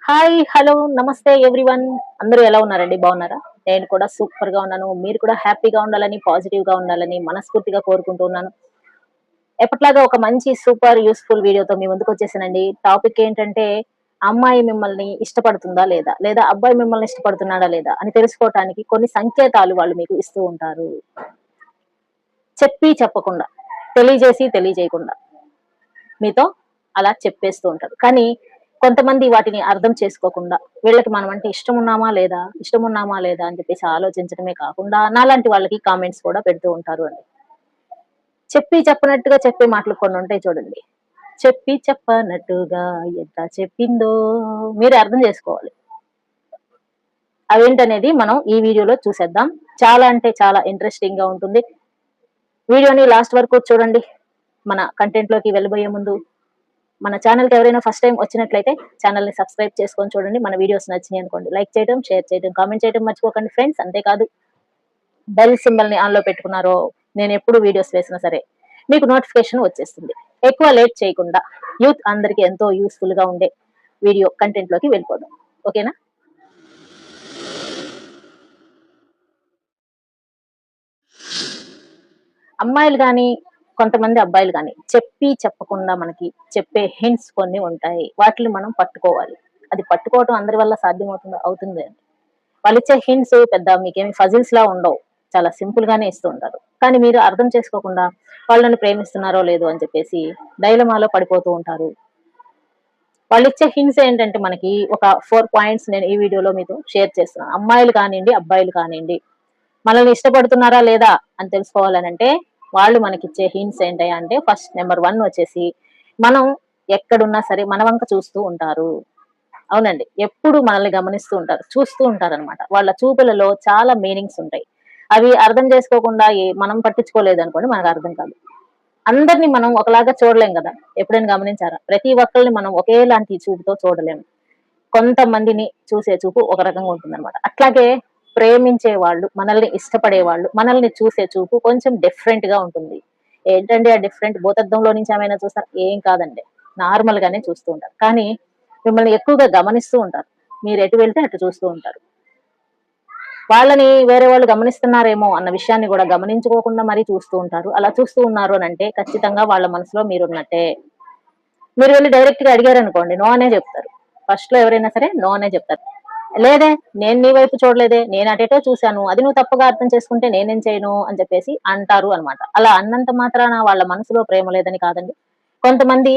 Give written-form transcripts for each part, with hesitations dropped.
Hi hello నమస్తే everyone. అందరూ ఎలా ఉన్నారండి? బాగున్నారా? నేను కూడా సూపర్ గా ఉన్నాను. మీరు కూడా హ్యాపీగా ఉండాలని, పాజిటివ్ గా ఉండాలని మనస్ఫూర్తిగా కోరుకుంటున్నాను. ఎప్పట్లాగా ఒక మంచి సూపర్ యూస్ఫుల్ వీడియోతో మీ ముందుకు వచ్చేసానండి. టాపిక్ ఏంటంటే అమ్మాయి మిమ్మల్ని ఇష్టపడుతుందా లేదా? లేదా అబ్బాయి మిమ్మల్ని ఇష్టపడుతున్నాడా లేదా? అని తెలుసుకోవటానికి కొన్ని సంకేతాలు వాళ్ళు మీకు ఇస్తూ ఉంటారు. చెప్పి చెప్పకుండా, తెలియజేసి తెలియజేయకుండా మీతో అలా చెప్పేస్తూ ఉంటారు. కానీ కొంతమంది వాటిని అర్థం చేసుకోకుండా వీళ్ళకి మనం అంటే ఇష్టం ఉన్నామా లేదా అని చెప్పేసి ఆలోచించడమే కాకుండా నాలాంటి వాళ్ళకి కామెంట్స్ కూడా పెడుతూ ఉంటారు అండి. చెప్పి చెప్పనట్టుగా చెప్పే మాటలు కొన్ని ఉంటాయి చూడండి. చెప్పి చెప్పనట్టుగా ఎంత చెప్పిందో మీరే అర్థం చేసుకోవాలి. అవేంటనేది మనం ఈ వీడియోలో చూసేద్దాం. చాలా అంటే చాలా ఇంట్రెస్టింగ్ గా ఉంటుంది. వీడియోని లాస్ట్ వరకు చూడండి. మన కంటెంట్ లోకి వెళ్ళబోయే ముందు మన ఛానల్‌కి ఎవరైనా ఫస్ట్ టైమ్ వచ్చినట్లయితే ఛానల్‌ని సబ్స్క్రైబ్ చేసుకొని చూడండి. మన వీడియోస్ నచ్చినాయి అనుకోండి లైక్ చేయడం, షేర్ చేయడం, కామెంట్ చేయడం మర్చిపోకండి ఫ్రెండ్స్. అంతేకాదు బెల్ సింబల్‌ని ఆన్‌లో పెట్టుకున్నారో నేనెప్పుడు వీడియోస్ వేసినా సరే మీకు నోటిఫికేషన్ వచ్చేస్తుంది. ఎక్కువ లేట్ చేయకుండా యూత్ అందరికి ఎంతో యూజ్‌ఫుల్‌గా ఉండే వీడియో కంటెంట్‌లోకి వెళ్ళిపోదాం. ఓకేనా? అమ్మాయిలు గాని, కొంతమంది అబ్బాయిలు గాని చెప్పి చెప్పకుండా మనకి చెప్పే హింట్స్ కొన్ని ఉంటాయి. వాటిని మనం పట్టుకోవాలి. అది పట్టుకోవటం అందరి వల్ల సాధ్యమవుతుందా? అవుతుంది. వాళ్ళిచ్చే హింట్స్ పెద్ద మీకేమి ఫజిల్స్‌లా ఉండవు. చాలా సింపుల్ గానే ఇస్తూ ఉంటారు. కానీ మీరు అర్థం చేసుకోకుండా వాళ్ళు నన్ను ప్రేమిస్తున్నారో లేదో అని చెప్పేసి డైలమాలో పడిపోతూ ఉంటారు. వాళ్ళిచ్చే హింట్స్ ఏంటంటే మనకి ఒక 4 పాయింట్స్ నేను ఈ వీడియోలో మీతో షేర్ చేస్తున్నాను. అమ్మాయిలు కానియండి, అబ్బాయిలు కానియండి మనల్ని ఇష్టపడుతున్నారా లేదా అని తెలుసుకోవాలనంటే వాళ్ళు మనకిచ్చే హింట్స్ ఏంటయ్యా అంటే ఫస్ట్ నెంబర్ 1 వచ్చేసి మనం ఎక్కడున్నా సరే మన వంక చూస్తూ ఉంటారు. అవునండి. ఎప్పుడు మనల్ని గమనిస్తూ ఉంటారు. చూస్తూ ఉంటారనమాట. వాళ్ళ చూపులలో చాలా మీనింగ్స్ ఉంటాయి. అవి అర్థం చేసుకోకుండా మనం పట్టించుకోలేదనుకోండి మనకు అర్థం కాదు. అందరిని మనం ఒకలాగా చూడలేం గదా! ఎప్పుడైనా గమనించారా? ప్రతి ఒక్కళ్ళని మనం ఒకేలాంటి చూపుతో చూడలేము. కొంతమందిని చూసే చూపు ఒక రకంగా ఉంటుందన్నమాట. అట్లాగే ప్రేమించే వాళ్ళు, మనల్ని ఇష్టపడే వాళ్ళు, మనల్ని చూసే చూపు కొంచెం డిఫరెంట్‌గా ఉంటుంది. ఏంటండి ఆ డిఫరెంట్ భూతద్దంలో నుంచి ఏమైనా చూస్తారా? ఏం కాదండి. నార్మల్ గానే చూస్తూ ఉంటారు. కానీ మిమ్మల్ని ఎక్కువగా గమనిస్తూ ఉంటారు. మీరు ఎటు వెళ్తే అటు చూస్తూ ఉంటారు. వాళ్ళని వేరే వాళ్ళు గమనిస్తున్నారేమో అన్న విషయాన్ని గూడా గమనించుకోకుండా మరీ చూస్తూ ఉంటారు. అలా చూస్తూ ఉన్నారు అనంటే ఖచ్చితంగా వాళ్ళ మనసులో మీరున్నట్టే. మీరు వెళ్లి డైరెక్ట్‌గా అడిగారనుకోండి నో అనే జెప్తారు. ఫస్ట్‌లో ఎవరైనా సరే నో అనే జెప్తారు. లేదే నేను నీ వైపు చూడలేదే. నేను అటెటో చూసాను. అది నువ్వు తప్పుగా అర్థం చేసుకుంటే నేనేం చేయను అని చెప్పేసి అంటారు అన్నమాట. అలా అన్నంత మాత్రాన వాళ్ళ మనసులో ప్రేమ లేదని కాదండి. కొంతమంది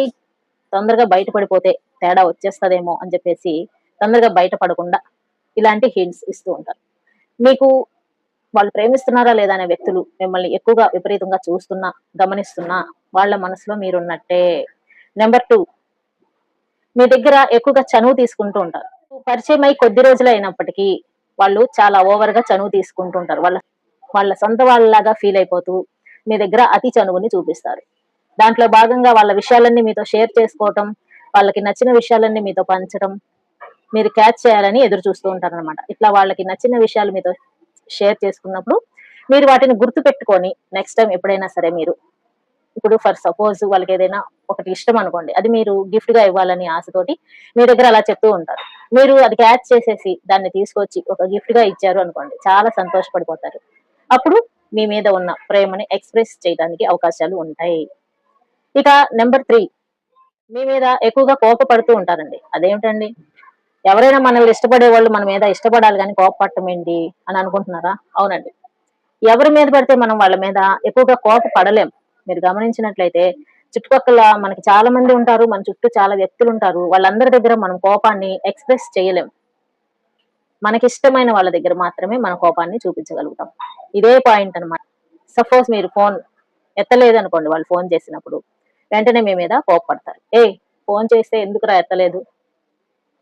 తొందరగా బయట పడిపోతే తేడా వచ్చేస్తదేమో అని చెప్పేసి తొందరగా బయట పడకుండా ఇలాంటి హింట్స్ ఇస్తూ ఉంటారు. మీకు వాళ్ళు ప్రేమిస్తున్నారా లేదా అనే వ్యక్తులు మిమ్మల్ని ఎక్కువగా విపరీతంగా చూస్తున్నా, గమనిస్తున్నా వాళ్ళ మనసులో మీరున్నట్టే. నెంబర్ 2 మీ దగ్గర ఎక్కువగా చనువు తీసుకుంటూ ఉంటారు. పరిచయమై కొద్ది రోజులే అయినప్పటికీ వాళ్ళు చాలా ఓవర్‌గా చనువు తీసుకుంటూ ఉంటారు. వాళ్ళ వాళ్ళ సొంత వాళ్ళలాగా ఫీల్ అయిపోతూ మీ దగ్గర అతి చనువుని చూపిస్తారు. దాంట్లో భాగంగా వాళ్ళ విషయాలన్నీ మీతో షేర్ చేసుకోవటం, వాళ్ళకి నచ్చిన విషయాలన్నీ మీతో పంచడం, మీరు క్యాచ్ చేయాలని ఎదురు చూస్తూ ఉంటారనమాట. ఇట్లా వాళ్ళకి నచ్చిన విషయాలు మీతో షేర్ చేసుకున్నప్పుడు మీరు వాటిని గుర్తుపెట్టుకొని నెక్స్ట్ టైమ్ ఎప్పుడైనా సరే మీరు ఇప్పుడు ఫర్ సపోజ్ వాళ్ళకి ఏదైనా ఒకటి ఇష్టం అనుకోండి. అది మీరు గిఫ్ట్ గా ఇవ్వాలని ఆశతోటి మీ దగ్గర అలా చెప్తూ ఉంటారు. మీరు అది క్యాచ్ చేసేసి దాన్ని తీసుకొచ్చి ఒక గిఫ్ట్ గా ఇచ్చారు అనుకోండి. చాలా సంతోషపడిపోతారు. అప్పుడు మీ మీద ఉన్న ప్రేమని ఎక్స్‌ప్రెస్ చేయడానికి అవకాశాలు ఉంటాయి. ఇక నంబర్ 3 మీ మీద ఎక్కువగా కోపపడుతూ ఉంటారండి. అదేమిటండి? ఎవరైనా మనల్ని ఇష్టపడే వాళ్ళు మన మీద ఇష్టపడాలి గాని కోపపడటం ఏంటి అని అనుకుంటున్నారా? అవునండి. ఎవరి మీద పడితే మనం వాళ్ళ మీద ఎక్కువగా కోపపడలేం. మీరు గమనించినట్లయితే చుట్టుపక్కల మనకి చాలా మంది ఉంటారు. మన చుట్టూ చాలా వ్యక్తులుంటారు. వాళ్ళందరి దగ్గర మనం కోపాన్ని ఎక్స్‌ప్రెస్ చేయలేం. మనకిష్టమైన వాళ్ళ దగ్గర మాత్రమే మన కోపాన్ని చూపించగలుగుతాం. ఇదే పాయింట్ అన్నమాట. సపోజ్ మీరు ఫోన్ ఎత్తలేదనుకోండి వాళ్ళు ఫోన్ చేసినప్పుడు. వెంటనే మీ మీద కోప్పడతారు. "ఏయ్! ఫోన్ చేస్తే ఎందుకురా ఎత్తలేదు?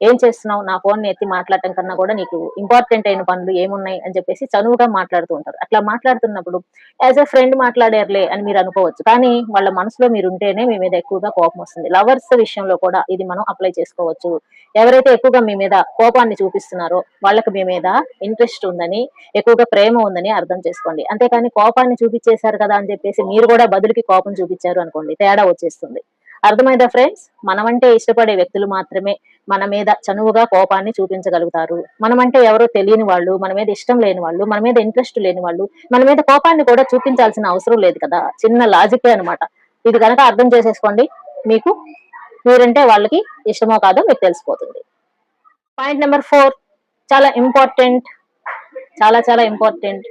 ఏం చేస్తున్నావు? నా ఫోన్‌ని ఎత్తి మాట్లాడటం కన్నా కూడా నీకు ఇంపార్టెంట్ అయిన పనులు ఏమున్నాయి?" అని చెప్పేసి చనువుగా మాట్లాడుతూ ఉంటారు. అట్లా మాట్లాడుతున్నప్పుడు యాస్ ఎ ఫ్రెండ్ మాట్లాడారులే అని మీరు అనుకోవచ్చు. కానీ వాళ్ళ మనసులో మీరుంటేనే మీ మీద ఎక్కువగా కోపం వస్తుంది. లవర్స్ విషయంలో కూడా ఇది మనం అప్లై చేసుకోవచ్చు. ఎవరైతే ఎక్కువగా మీ మీద కోపాన్ని చూపిస్తున్నారో వాళ్ళకి మీ మీద ఇంట్రెస్ట్ ఉందని, ఎక్కువగా ప్రేమ ఉందని అర్థం చేసుకోండి. అంతేకాని కోపాన్ని చూపిచ్చేసారు కదా అని చెప్పేసి మీరు కూడా బదులుకి కోపం చూపిచ్చారు అనుకోండి తేడా వచ్చేస్తుంది. అర్థమైందా ఫ్రెండ్స్? మనమంటే ఇష్టపడే వ్యక్తులు మాత్రమే మన మీద చనువుగా కోపాన్ని చూపించగలుగుతారు. మనమంటే ఎవరో తెలియని వాళ్ళు, మన మీద ఇష్టం లేని వాళ్ళు, మన మీద ఇంట్రెస్ట్ లేని వాళ్ళు, మన మీద కోపాన్ని కూడా చూపించాల్సిన అవసరం లేదు కదా! చిన్న లాజికే అన్నమాట. ఇది గనక అర్థం చేసేసుకోండి. మీకు మీరంటే వాళ్ళకి ఇష్టమో కాదో మీకు తెలిసిపోతుంది. పాయింట్ నెంబర్ 4 చాలా ఇంపార్టెంట్. చాలా చాలా ఇంపార్టెంట్.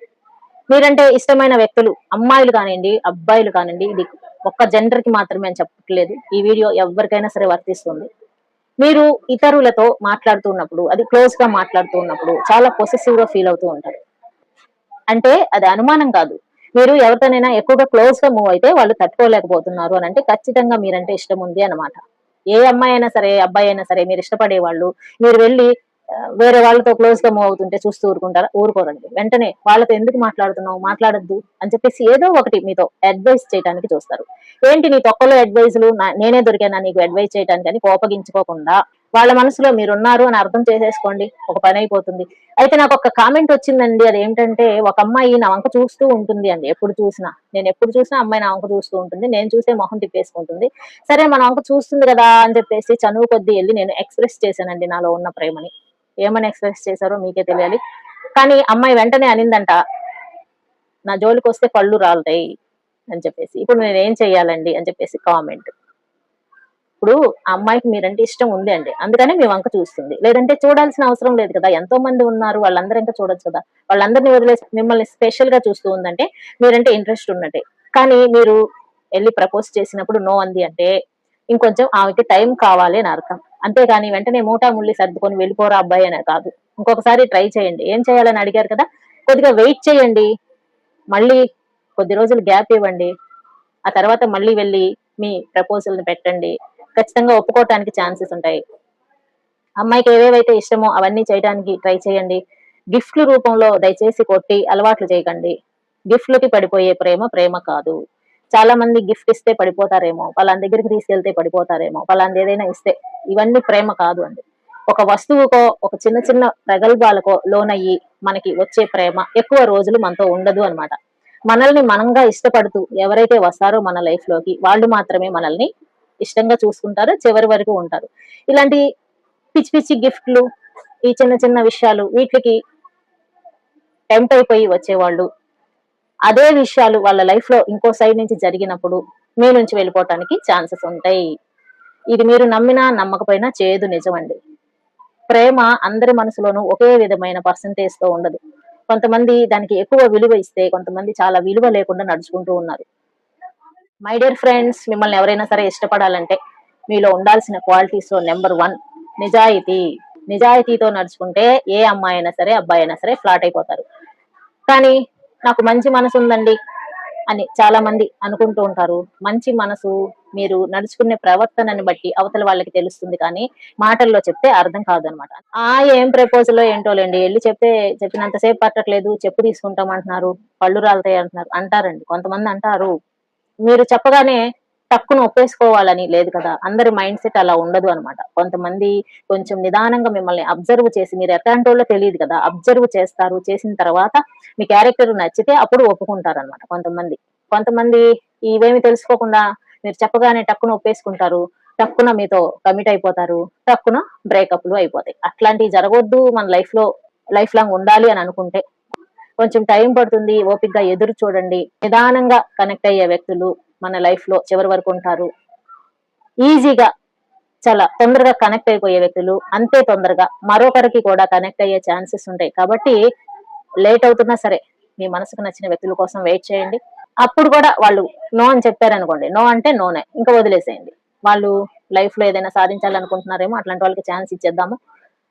మీరంటే ఇష్టమైన వ్యక్తులు అమ్మాయిలు కానివ్వండి, అబ్బాయిలు కానివ్వండి, ఇది ఒక్క జెండర్ కి మాత్రమే అని చెప్పట్లేదు. ఈ వీడియో ఎవరికైనా సరే వర్తిస్తుంది. మీరు ఇతరులతో మాట్లాడుతూ ఉన్నప్పుడు, అది క్లోజ్ గా మాట్లాడుతూ ఉన్నప్పుడు చాలా పొసెసివ్ గా ఫీల్ అవుతూ ఉంటారు. అంటే అది అనుమానం కాదు. మీరు ఎవరితోనైనా ఎక్కువగా క్లోజ్ గా మూవ్ అయితే వాళ్ళు తట్టుకోలేకపోతున్నారు అని అంటే ఖచ్చితంగా మీరంటే ఇష్టం ఉంది అన్నమాట. ఏ అమ్మాయి అయినా సరే, అబ్బాయి అయినా సరే మీరు ఇష్టపడే వాళ్ళు మీరు వెళ్ళి వేరే వాళ్ళతో క్లోజ్ గా మూవ్ అవుతుంటే చూస్తూ ఊరుకుంటారా? ఊరుకోరండి. వెంటనే వాళ్ళతో ఎందుకు మాట్లాడుతున్నావు? మాట్లాడొద్దు అని చెప్పేసి ఏదో ఒకటి మీతో అడ్వైస్ చేయడానికి చూస్తారు. ఏంటి నీ తొక్కలో అడ్వైజులు నేనే దొరికానా నీకు అడ్వైస్ చేయడానికి అని కోపగించుకోకుండా వాళ్ళ మనసులో మీరున్నారు అని అర్థం చేసేసుకోండి. ఒక పని అయిపోతుంది. అయితే నాకు ఒక కామెంట్ వచ్చిందండి. అదేంటంటే ఒక అమ్మాయి నా వంక చూస్తూ ఉంటుంది అండి. ఎప్పుడు చూసినా నేను ఎప్పుడు చూసినా అమ్మాయి నా వంక చూస్తూ ఉంటుంది. నేను చూసే మొహం తిప్పేసుకుంటుంది. సరే మన వంక చూస్తుంది కదా అని చెప్పేసి చనువు కొద్దీ వెళ్ళి నేను ఎక్స్ప్రెస్ చేశానండి నాలో ఉన్న ప్రేమని. ఏమని ఎక్స్ప్రెస్ చేశారో మీకే తెలియాలి. కానీ అమ్మాయి వెంటనే అనిందంట, నా జోలికి వస్తే పళ్ళు రాలుతాయి అని చెప్పేసి. ఇప్పుడు నేను ఏం చెయ్యాలండి అని చెప్పేసి కామెంట్. ఇప్పుడు ఆ అమ్మాయికి మీరంటే ఇష్టం ఉంది అండి. అందుకనే మీ వంక చూస్తుంది. లేదంటే చూడాల్సిన అవసరం లేదు కదా! ఎంతో మంది ఉన్నారు. వాళ్ళందరూ ఇంకా చూడొచ్చు కదా! వాళ్ళందరిని వదిలేసి మిమ్మల్ని స్పెషల్ గా చూస్తూ ఉందంటే మీరంటే ఇంట్రెస్ట్ ఉన్నట్టే. కానీ మీరు ఎళ్లి ప్రపోజ్ చేసినప్పుడు నో అంది అంటే ఇంకొంచెం ఆమెకి టైం కావాలి అని అర్థం. అంతేగాని వెంటనే మూటా ముల్లి సర్దుకొని వెళ్ళిపోరా అబ్బాయి అనే కాదు. ఇంకొకసారి ట్రై చేయండి. ఏం చేయాలని అడిగారు కదా! కొద్దిగా వెయిట్ చేయండి. మళ్ళీ కొద్ది రోజులు గ్యాప్ ఇవ్వండి. ఆ తర్వాత మళ్ళీ వెళ్లి మీ ప్రపోజల్‌ని పెట్టండి. ఖచ్చితంగా ఒప్పుకోవటానికి ఛాన్సెస్ ఉంటాయి. అమ్మాయికి ఏవేవైతే ఇష్టమో అవన్నీ చేయడానికి ట్రై చేయండి. గిఫ్ట్‌ల రూపంలో దయచేసి కొట్టి అలవాట్లు చేయకండి. గిఫ్ట్‌లకి పడిపోయే ప్రేమ ప్రేమ కాదు. చాలా మంది గిఫ్ట్ ఇస్తే పడిపోతారేమో, పలానా దగ్గరికి తీసుకెళ్తే పడిపోతారేమో, పలానాది ఏదైనా ఇస్తే ఇవన్నీ ప్రేమ కాదు అండి. ఒక వస్తువుకో, ఒక చిన్న చిన్న ప్రగల్భాలకో లోనయ్యి మనకి వచ్చే ప్రేమ ఎక్కువ రోజులు మనతో ఉండదు అన్నమాట. మనల్ని మనంగా ఇష్టపడుతూ ఎవరైతే వస్తారో మన లైఫ్‌లోకి వాళ్ళు మాత్రమే మనల్ని ఇష్టంగా చూసుకుంటారు. చివరి వరకు ఉంటారు. ఇలాంటి పిచ్చి పిచ్చి గిఫ్ట్‌లు, ఈ చిన్న చిన్న విషయాలు వీట్లికి టెంప్ట్ అయిపోయి వచ్చేవాళ్ళు. అదే విషయాలు వాళ్ళ లైఫ్‌లో ఇంకో సైడ్ నుంచి జరిగినప్పుడు మీ నుంచి వెళ్ళిపోవటానికి ఛాన్సెస్ ఉంటాయి. ఇది మీరు నమ్మినా, నమ్మకపోయినా చేదు నిజమండి. ప్రేమ అందరి మనసులోనూ ఒకే విధమైన పర్సెంటేజ్‌తో ఉండదు. కొంతమంది దానికి ఎక్కువ విలువ ఇస్తే, కొంతమంది చాలా విలువ లేకుండా నడుచుకుంటూ ఉన్నారు. మై డియర్ ఫ్రెండ్స్, మిమ్మల్ని ఎవరైనా సరే ఇష్టపడాలంటే మీలో ఉండాల్సిన క్వాలిటీస్‌లో నంబర్ 1 నిజాయితీ. నిజాయితీతో నడుచుకుంటే ఏ అమ్మాయి అయినా సరే, అబ్బాయి అయినా సరే ఫ్లాట్ అయిపోతారు. కానీ నాకు మంచి మనసుందండి అని చాలా మంది అనుకుంటూ ఉంటారు. మంచి మనసు మీరు నడుచుకునే ప్రవర్తనని బట్టి అవతల వాళ్ళకి తెలుస్తుంది కానీ మాటల్లో చెప్తే అర్థం కాదనమాట. ఏం ప్రపోజలో ఏంటోలెండి. ఎళ్లి చెప్తే చెప్పినంత సేపు పట్టట్లేదు. చెప్పు తీసుకుంటాం అంటున్నారు. పళ్ళు రాలుతాయి అంటున్నారు. అంటారండి. కొంతమంది అంటారు. మీరు చెప్పగానే టక్కున ఒప్పేసుకోవాలని లేదు కదా! అందరి మైండ్ సెట్ అలా ఉండదు అన్నమాట. కొంతమంది కొంచెం నిదానంగా మిమ్మల్ని అబ్జర్వ్ చేసి మీరు ఎట్లాంటోళ్ళో తెలీదు కదా! అబ్జర్వ్ చేస్తారు. చేసిన తర్వాత మీ క్యారెక్టర్ నచ్చితే అప్పుడు ఒప్పుకుంటారన్నమాట కొంతమంది. కొంతమంది ఇవేమి తెలుసుకోకుండా మీరు చెప్పగానే టక్కున ఒప్పేసుకుంటారు. టక్కున మీతో కమిట్ అయిపోతారు. టక్కున బ్రేకప్‌లు అయిపోతాయి. అట్లాంటివి జరగొద్దు మన లైఫ్‌లో లైఫ్ లాంగ్ ఉండాలి అని అనుకుంటే కొంచెం టైం పడుతుంది. ఓపికగా ఎదురు చూడండి. నిదానంగా కనెక్ట్ అయ్యే వ్యక్తులు మన లైఫ్‌లో చివరి వరకు ఉంటారు. ఈజీగా చాలా తొందరగా కనెక్ట్ అయిపోయే వ్యక్తులు అంతే తొందరగా మరొకరికి కూడా కనెక్ట్ అయ్యే ఛాన్సెస్ ఉంటాయి. కాబట్టి లేట్ అవుతున్నా సరే మీ మనసుకు నచ్చిన వ్యక్తుల కోసం వెయిట్ చేయండి. అప్పుడు కూడా వాళ్ళు నో అని చెప్పారనుకోండి. నో అంటే నోనే. ఇంకా వదిలేసేయండి. వాళ్ళు లైఫ్‌లో ఏదైనా సాధించాలనుకుంటున్నారేమో అట్లాంటి వాళ్ళకి ఛాన్స్ ఇచ్చేద్దాము.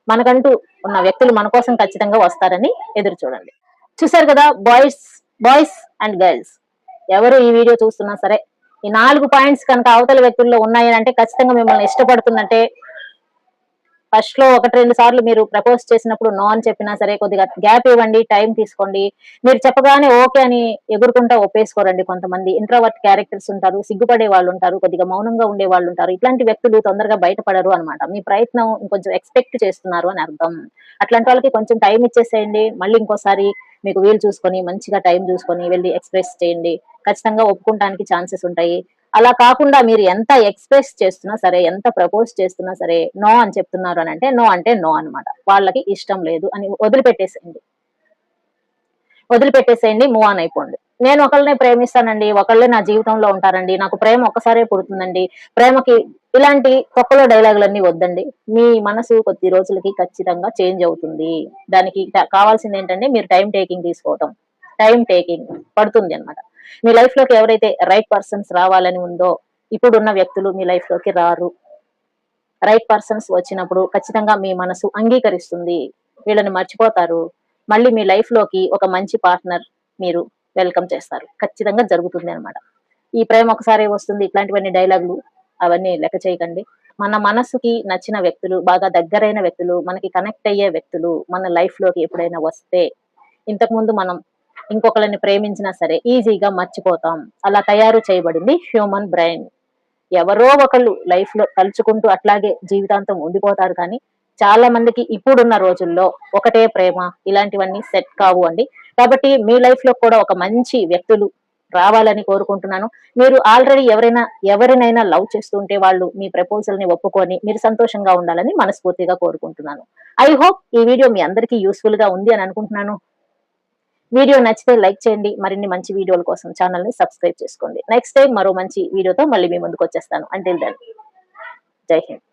మనకంటూ ఉన్న వ్యక్తులు మన కోసం ఖచ్చితంగా వస్తారని ఎదురు చూడండి. చూసారు కదా బాయ్స్ బాయ్స్ అండ్ గర్ల్స్ ఎవరు ఈ వీడియో చూస్తున్నా సరే ఈ 4 పాయింట్స్ కనుక అవతల వ్యక్తుల్లో ఉన్నాయనంటే ఖచ్చితంగా మిమ్మల్ని ఇష్టపడుతున్నట్టే. ఫస్ట్ లో 1, 2 సార్లు మీరు ప్రపోజ్ చేసినప్పుడు నో అని చెప్పినా సరే కొద్దిగా గ్యాప్ ఇవ్వండి. టైం తీసుకోండి. మీరు చెప్పగానే ఓకే అని ఎగురుకుంటా ఒప్పేసుకోరండి. కొంతమంది ఇంట్రోవర్ట్ క్యారెక్టర్స్ ఉంటారు. సిగ్గుపడే వాళ్ళు ఉంటారు. కొద్దిగా మౌనంగా ఉండే వాళ్ళు ఉంటారు. ఇట్లాంటి వ్యక్తులు తొందరగా బయటపడరు అన్నమాట. మీ ప్రయత్నం ఇంకొంచెం ఎక్స్‌పెక్ట్ చేస్తున్నారు అని అర్థం. అట్లాంటి వాళ్ళకి కొంచెం టైం ఇచ్చేసేయండి. మళ్ళీ ఇంకోసారి మీకు వీలు చూసుకొని మంచిగా టైం చూసుకొని వెళ్లి ఎక్స్‌ప్రెస్ చేయండి. ఖచ్చితంగా ఒప్పుకుంటానికి ఛాన్సెస్ ఉంటాయి. అలా కాకుండా మీరు ఎంత ఎక్స్‌ప్రెస్ చేస్తున్నా సరే, ఎంత ప్రపోజ్ చేస్తున్నా సరే, నో అని చెప్తున్నారు అనంటే, నో అంటే నో అన్నమాట. వాళ్ళకి ఇష్టం లేదు అని వదిలిపెట్టేసేయండి. వదిలిపెట్టేసేయండి. మూవ్ ఆన్ అయిపోండి. నేను ఒకళ్ళనే ప్రేమిస్తానండి. ఒకళ్ళే నా జీవితంలో ఉంటారండి. నాకు ప్రేమ ఒక్కసారే పుడుతుందండి. ప్రేమకి ఇలాంటి తొక్కలో డైలాగులన్నీ వద్దండి. మీ మనసు కొద్ది రోజులకి ఖచ్చితంగా చేంజ్ అవుతుంది. దానికి కావాల్సిందేంటంటే మీరు టైమ్ టేకింగ్ తీసుకోవటం. టైమ్ టేకింగ్ పడుతుంది అన్నమాట. మీ లైఫ్‌లోకి ఎవరైతే రైట్ పర్సన్స్ రావాలని ఉందో, ఇప్పుడున్న వ్యక్తులు మీ లైఫ్‌లోకి రారు. రైట్ పర్సన్స్ వచ్చినప్పుడు ఖచ్చితంగా మీ మనసు అంగీకరిస్తుంది. వీళ్ళని మర్చిపోతారు. మళ్ళీ మీ లైఫ్‌లోకి ఒక మంచి పార్ట్నర్ మీరు వెల్కమ్ చేస్తారు. ఖచ్చితంగా జరుగుతుంది అన్నమాట. ఈ ప్రేమ ఒకసారే వస్తుంది ఇట్లాంటివన్నీ డైలాగులు అవన్నీ లెక్క చేయకండి. మన మనసుకి నచ్చిన వ్యక్తులు, బాగా దగ్గరైన వ్యక్తులు, మనకి కనెక్ట్ అయ్యే వ్యక్తులు మన లైఫ్‌లోకి ఎప్పుడైనా వస్తే, ఇంతకుముందు మనం ఇంకొకళ్ళని ప్రేమించినా సరే ఈజీగా మర్చిపోతాం. అలా తయారు చేయబడింది హ్యూమన్ బ్రెయిన్. ఎవరో ఒకళ్ళు లైఫ్‌లో తలుచుకుంటూ అట్లాగే జీవితాంతం ఉండిపోతారు కానీ, చాలా మందికి ఇప్పుడున్న రోజుల్లో ఒకటే ప్రేమ ఇలాంటివన్నీ సెట్ కావు అండి. కాబట్టి మీ లైఫ్‌లో కూడా ఒక మంచి వ్యక్తులు రావాలని కోరుకుంటున్నాను. మీరు ఆల్రెడీ ఎవరినైనా లవ్ చేస్తుంటే వాళ్ళు మీ ప్రపోజల్‌ని ఒప్పుకొని మీరు సంతోషంగా ఉండాలని మనస్ఫూర్తిగా కోరుకుంటున్నాను. ఐ హోప్ ఈ వీడియో మీ అందరికీ యూజ్‌ఫుల్‌గా ఉంది అని అనుకుంటున్నాను. వీడియో నచ్చితే లైక్ చేయండి. మరిన్ని మంచి వీడియోల కోసం ఛానెల్‌ని సబ్స్క్రైబ్ చేసుకోండి. నెక్స్ట్ టైమ్ మరో మంచి వీడియోతో మళ్ళీ మీ ముందుకొచ్చేస్తాను. అంటిల్ దెన్ జై హింద్.